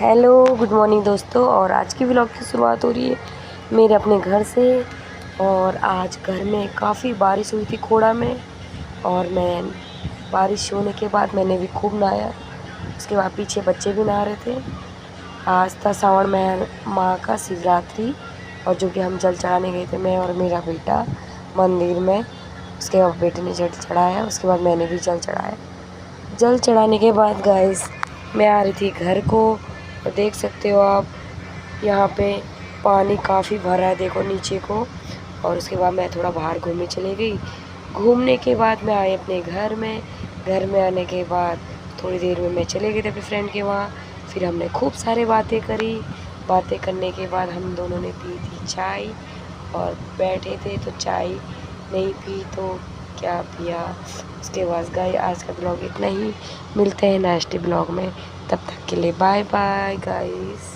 Hello good morning दोस्तों। और आज की व्लॉग की शुरुआत हो रही है मेरे अपने घर से। और आज घर में काफ़ी बारिश हुई थी खोड़ा में, और मैं बारिश होने के बाद मैंने भी खूब नहाया। उसके बाद पीछे बच्चे भी नहा रहे थे। आज था श्रावण में माँ का शिवरात्रि, और जो कि हम जल चढ़ाने गए थे, मैं और मेरा बेटा मंदिर में। उसके बाद बेटे ने जल चढ़ाया, उसके बाद मैंने भी जल चढ़ाया। जल चढ़ाने के बाद गाइस मैं आ रही थी घर को, और देख सकते हो आप यहाँ पे पानी काफ़ी भरा है, देखो नीचे को। और उसके बाद मैं थोड़ा बाहर घूमने चली गई। घूमने के बाद मैं आई अपने घर में। घर में आने के बाद थोड़ी देर में मैं चले गए थे अपने फ्रेंड के वहाँ। फिर हमने खूब सारे बातें करी। बातें करने के बाद हम दोनों ने पी थी चाय, और बैठे थे तो चाय नहीं पी तो क्या पिया। उसके बाद गाइस आज का ब्लॉग इतना ही। मिलते हैं नेक्स्ट ब्लॉग में, तब तक के लिए बाय बाय गाइस।